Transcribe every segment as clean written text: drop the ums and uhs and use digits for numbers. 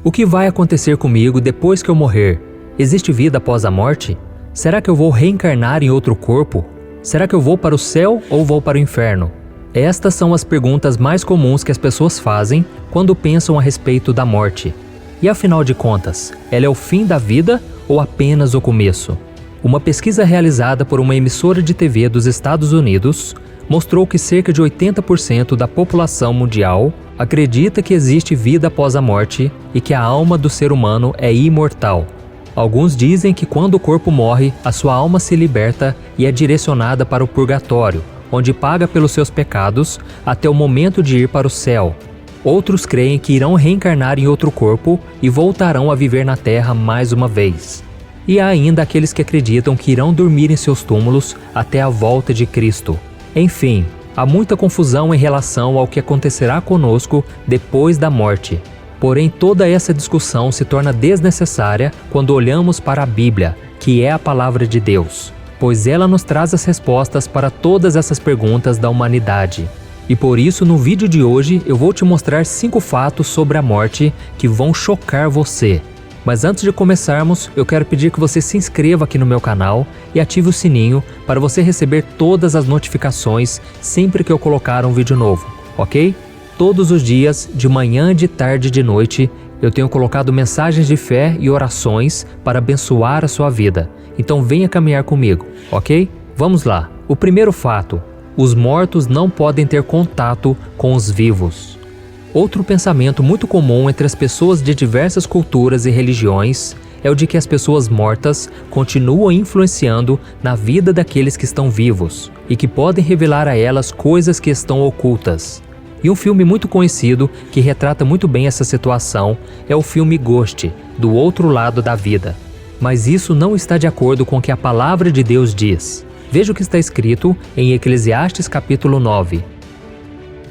O que vai acontecer comigo depois que eu morrer? Existe vida após a morte? Será que eu vou reencarnar em outro corpo? Será que eu vou para o céu ou vou para o inferno? Estas são as perguntas mais comuns que as pessoas fazem quando pensam a respeito da morte. E afinal de contas, ela é o fim da vida ou apenas o começo? Uma pesquisa realizada por uma emissora de TV dos Estados Unidos mostrou que cerca de 80% da população mundial acredita que existe vida após a morte e que a alma do ser humano é imortal. Alguns dizem que quando o corpo morre, a sua alma se liberta e é direcionada para o purgatório, onde paga pelos seus pecados até o momento de ir para o céu. Outros creem que irão reencarnar em outro corpo e voltarão a viver na Terra mais uma vez. E há ainda aqueles que acreditam que irão dormir em seus túmulos até a volta de Cristo. Enfim, há muita confusão em relação ao que acontecerá conosco depois da morte. Porém, toda essa discussão se torna desnecessária quando olhamos para a Bíblia, que é a palavra de Deus, pois ela nos traz as respostas para todas essas perguntas da humanidade. E por isso, no vídeo de hoje, eu vou te mostrar 5 fatos sobre a morte que vão chocar você. Mas antes de começarmos, eu quero pedir que você se inscreva aqui no meu canal e ative o sininho para você receber todas as notificações sempre que eu colocar um vídeo novo, ok? Todos os dias, de manhã, de tarde e de noite, eu tenho colocado mensagens de fé e orações para abençoar a sua vida. Então venha caminhar comigo, ok? Vamos lá. O primeiro fato: os mortos não podem ter contato com os vivos. Outro pensamento muito comum entre as pessoas de diversas culturas e religiões é o de que as pessoas mortas continuam influenciando na vida daqueles que estão vivos e que podem revelar a elas coisas que estão ocultas. E um filme muito conhecido que retrata muito bem essa situação é o filme Ghost, Do Outro Lado da Vida. Mas isso não está de acordo com o que a palavra de Deus diz. Veja o que está escrito em Eclesiastes capítulo 9.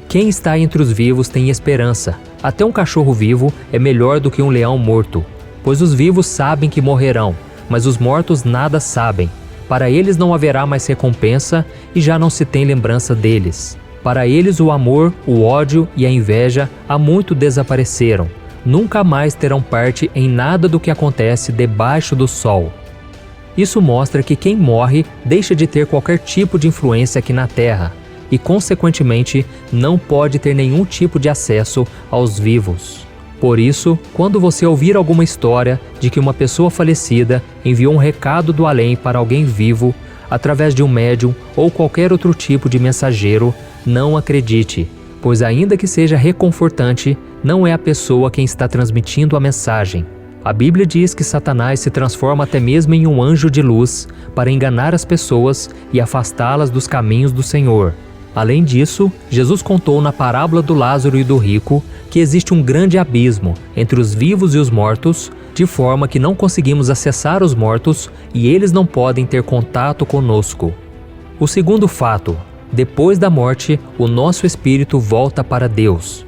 Quem está entre os vivos tem esperança. Até um cachorro vivo é melhor do que um leão morto. Pois os vivos sabem que morrerão, mas os mortos nada sabem. Para eles não haverá mais recompensa e já não se tem lembrança deles. Para eles o amor, o ódio e a inveja há muito desapareceram. Nunca mais terão parte em nada do que acontece debaixo do sol. Isso mostra que quem morre deixa de ter qualquer tipo de influência aqui na Terra e, consequentemente, não pode ter nenhum tipo de acesso aos vivos. Por isso, quando você ouvir alguma história de que uma pessoa falecida enviou um recado do além para alguém vivo, através de um médium ou qualquer outro tipo de mensageiro, não acredite, pois ainda que seja reconfortante, não é a pessoa quem está transmitindo a mensagem. A Bíblia diz que Satanás se transforma até mesmo em um anjo de luz para enganar as pessoas e afastá-las dos caminhos do Senhor. Além disso, Jesus contou na parábola do Lázaro e do rico que existe um grande abismo entre os vivos e os mortos, de forma que não conseguimos acessar os mortos e eles não podem ter contato conosco. O segundo fato: depois da morte, o nosso espírito volta para Deus.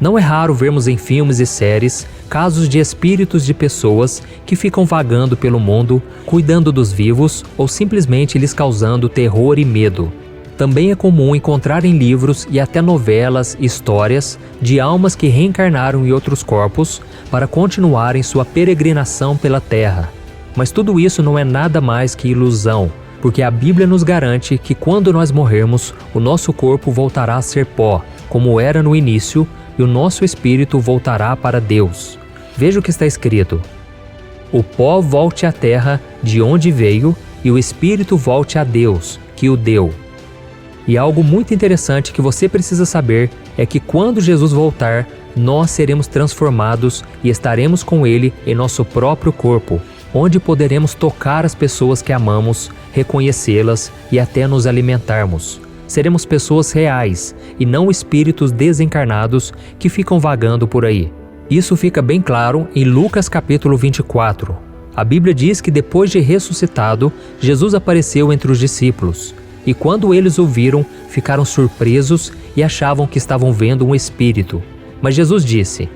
Não é raro vermos em filmes e séries casos de espíritos de pessoas que ficam vagando pelo mundo, cuidando dos vivos ou simplesmente lhes causando terror e medo. Também é comum encontrar em livros e até novelas histórias de almas que reencarnaram em outros corpos para continuarem sua peregrinação pela Terra. Mas tudo isso não é nada mais que ilusão, porque a Bíblia nos garante que quando nós morrermos, o nosso corpo voltará a ser pó, como era no início, e o nosso espírito voltará para Deus. Veja o que está escrito: o pó volte à terra de onde veio, e o espírito volte a Deus, que o deu. E algo muito interessante que você precisa saber é que quando Jesus voltar, nós seremos transformados e estaremos com Ele em nosso próprio corpo, onde poderemos tocar as pessoas que amamos, reconhecê-las e até nos alimentarmos. Seremos pessoas reais e não espíritos desencarnados que ficam vagando por aí. Isso fica bem claro em Lucas capítulo 24. A Bíblia diz que depois de ressuscitado, Jesus apareceu entre os discípulos. E quando eles o viram, ficaram surpresos e achavam que estavam vendo um espírito. Mas Jesus disse: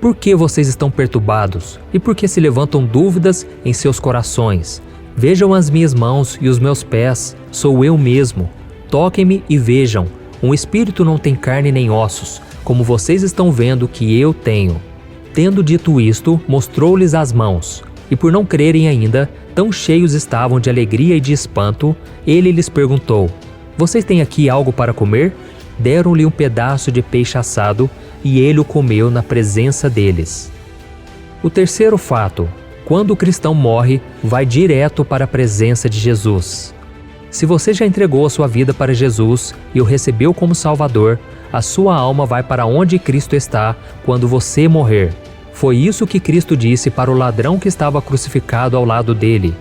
por que vocês estão perturbados? E por que se levantam dúvidas em seus corações? Vejam as minhas mãos e os meus pés, sou eu mesmo. Toquem-me e vejam, um espírito não tem carne nem ossos, como vocês estão vendo que eu tenho. Tendo dito isto, mostrou-lhes as mãos. E por não crerem ainda, tão cheios estavam de alegria e de espanto, ele lhes perguntou: Vocês têm aqui algo para comer? Deram-lhe um pedaço de peixe assado, e ele o comeu na presença deles. O terceiro fato: quando o cristão morre, vai direto para a presença de Jesus. Se você já entregou a sua vida para Jesus e o recebeu como Salvador, a sua alma vai para onde Cristo está quando você morrer. Foi isso que Cristo disse para o ladrão que estava crucificado ao lado dele: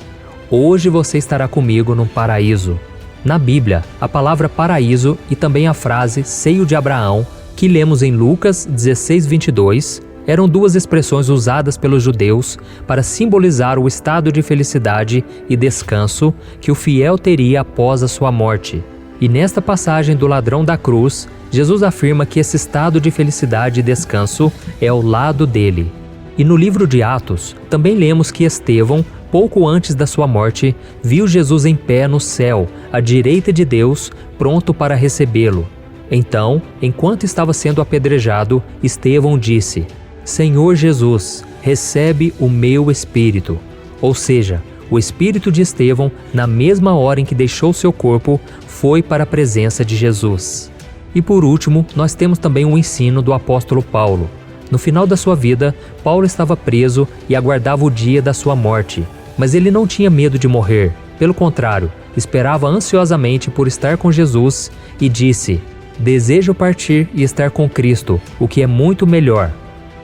Hoje você estará comigo no paraíso. Na Bíblia, a palavra paraíso e também a frase seio de Abraão, que lemos em Lucas 16:22, eram duas expressões usadas pelos judeus para simbolizar o estado de felicidade e descanso que o fiel teria após a sua morte. E nesta passagem do ladrão da cruz, Jesus afirma que esse estado de felicidade e descanso é ao lado dele. E no livro de Atos, também lemos que Estevão, pouco antes da sua morte, viu Jesus em pé no céu, à direita de Deus, pronto para recebê-lo. Então, enquanto estava sendo apedrejado, Estevão disse: Senhor Jesus, recebe o meu espírito. Ou seja, o espírito de Estevão, na mesma hora em que deixou seu corpo, foi para a presença de Jesus. E por último, nós temos também um ensino do apóstolo Paulo. No final da sua vida, Paulo estava preso e aguardava o dia da sua morte. Mas ele não tinha medo de morrer. Pelo contrário, esperava ansiosamente por estar com Jesus e disse: Desejo partir e estar com Cristo, o que é muito melhor.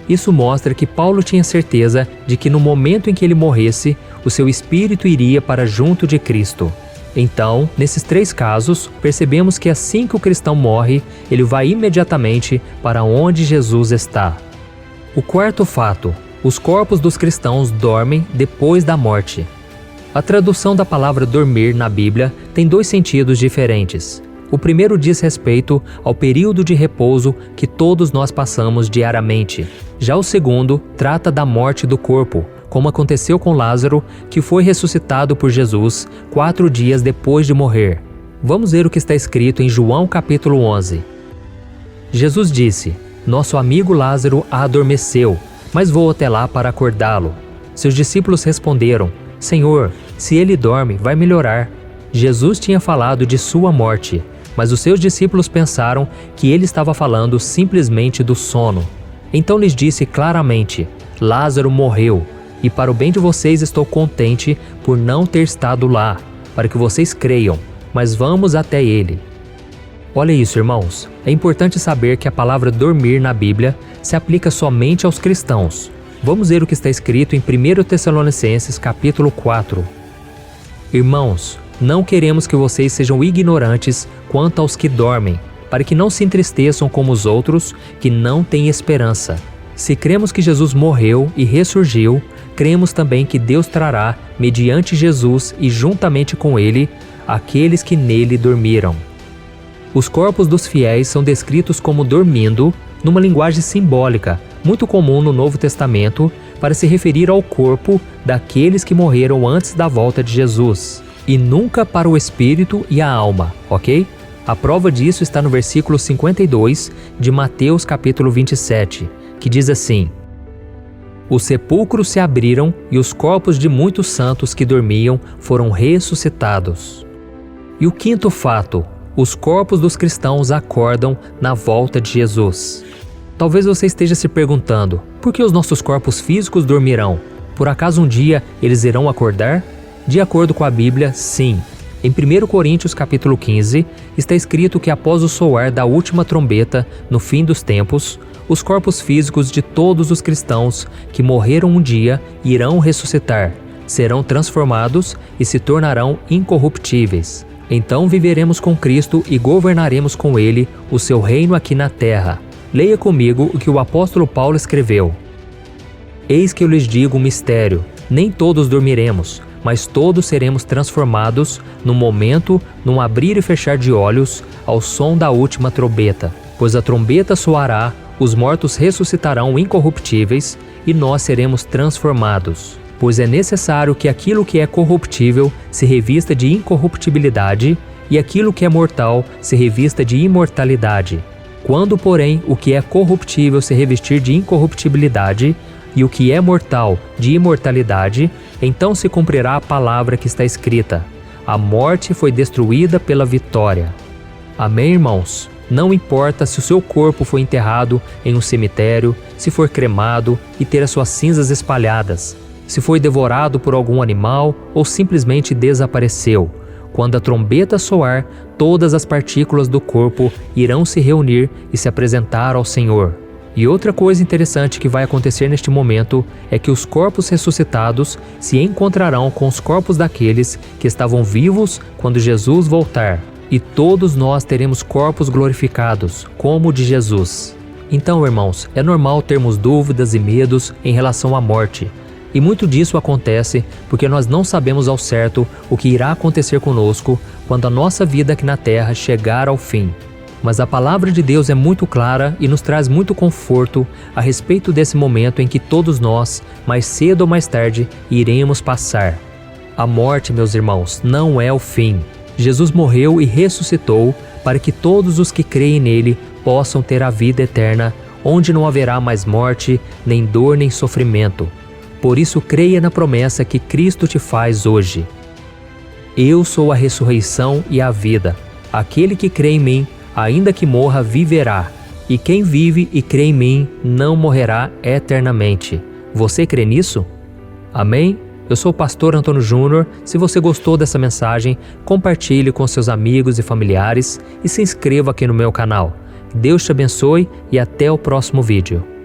Isso mostra que Paulo tinha certeza de que no momento em que ele morresse, o seu espírito iria para junto de Cristo. Então, nesses três casos, percebemos que assim que o cristão morre, ele vai imediatamente para onde Jesus está. O quarto fato: os corpos dos cristãos dormem depois da morte. A tradução da palavra dormir na Bíblia tem dois sentidos diferentes. O primeiro diz respeito ao período de repouso que todos nós passamos diariamente. Já o segundo trata da morte do corpo, como aconteceu com Lázaro, que foi ressuscitado por Jesus 4 dias depois de morrer. Vamos ver o que está escrito em João capítulo 11. Jesus disse: Nosso amigo Lázaro adormeceu, mas vou até lá para acordá-lo. Seus discípulos responderam: Senhor, se ele dorme, vai melhorar. Jesus tinha falado de sua morte, mas os seus discípulos pensaram que ele estava falando simplesmente do sono. Então lhes disse claramente: Lázaro morreu, e para o bem de vocês estou contente por não ter estado lá, para que vocês creiam, mas vamos até ele. Olha isso, irmãos. É importante saber que a palavra dormir na Bíblia se aplica somente aos cristãos. Vamos ver o que está escrito em 1 Tessalonicenses capítulo 4. Irmãos, não queremos que vocês sejam ignorantes quanto aos que dormem, para que não se entristeçam como os outros que não têm esperança. Se cremos que Jesus morreu e ressurgiu, cremos também que Deus trará, mediante Jesus e juntamente com ele, aqueles que nele dormiram. Os corpos dos fiéis são descritos como dormindo, numa linguagem simbólica, muito comum no Novo Testamento, para se referir ao corpo daqueles que morreram antes da volta de Jesus, e nunca para o espírito e a alma, ok? A prova disso está no versículo 52 de Mateus capítulo 27, que diz assim: Os sepulcros se abriram e os corpos de muitos santos que dormiam foram ressuscitados. E o quinto fato: os corpos dos cristãos acordam na volta de Jesus. Talvez você esteja se perguntando: por que os nossos corpos físicos dormirão? Por acaso um dia eles irão acordar? De acordo com a Bíblia, sim. Em 1 Coríntios capítulo 15, está escrito que após o soar da última trombeta, no fim dos tempos, os corpos físicos de todos os cristãos que morreram um dia irão ressuscitar, serão transformados e se tornarão incorruptíveis. Então viveremos com Cristo e governaremos com Ele o seu reino aqui na terra. Leia comigo o que o apóstolo Paulo escreveu. Eis que eu lhes digo um mistério: nem todos dormiremos, mas todos seremos transformados num momento, num abrir e fechar de olhos, ao som da última trombeta. Pois a trombeta soará, os mortos ressuscitarão incorruptíveis e nós seremos transformados. Pois é necessário que aquilo que é corruptível se revista de incorruptibilidade e aquilo que é mortal se revista de imortalidade. Quando, porém, o que é corruptível se revestir de incorruptibilidade e o que é mortal de imortalidade, então se cumprirá a palavra que está escrita: a morte foi destruída pela vitória. Amém, irmãos? Não importa se o seu corpo foi enterrado em um cemitério, se for cremado e ter as suas cinzas espalhadas, se foi devorado por algum animal ou simplesmente desapareceu. Quando a trombeta soar, todas as partículas do corpo irão se reunir e se apresentar ao Senhor. E outra coisa interessante que vai acontecer neste momento é que os corpos ressuscitados se encontrarão com os corpos daqueles que estavam vivos quando Jesus voltar. E todos nós teremos corpos glorificados, como o de Jesus. Então, irmãos, é normal termos dúvidas e medos em relação à morte. E muito disso acontece porque nós não sabemos ao certo o que irá acontecer conosco quando a nossa vida aqui na Terra chegar ao fim. Mas a palavra de Deus é muito clara e nos traz muito conforto a respeito desse momento em que todos nós, mais cedo ou mais tarde, iremos passar. A morte, meus irmãos, não é o fim. Jesus morreu e ressuscitou para que todos os que creem nele possam ter a vida eterna, onde não haverá mais morte, nem dor, nem sofrimento. Por isso, creia na promessa que Cristo te faz hoje. Eu sou a ressurreição e a vida. Aquele que crê em mim, ainda que morra, viverá. E quem vive e crê em mim, não morrerá eternamente. Você crê nisso? Amém? Eu sou o pastor Antônio Júnior. Se você gostou dessa mensagem, compartilhe com seus amigos e familiares e se inscreva aqui no meu canal. Deus te abençoe e até o próximo vídeo.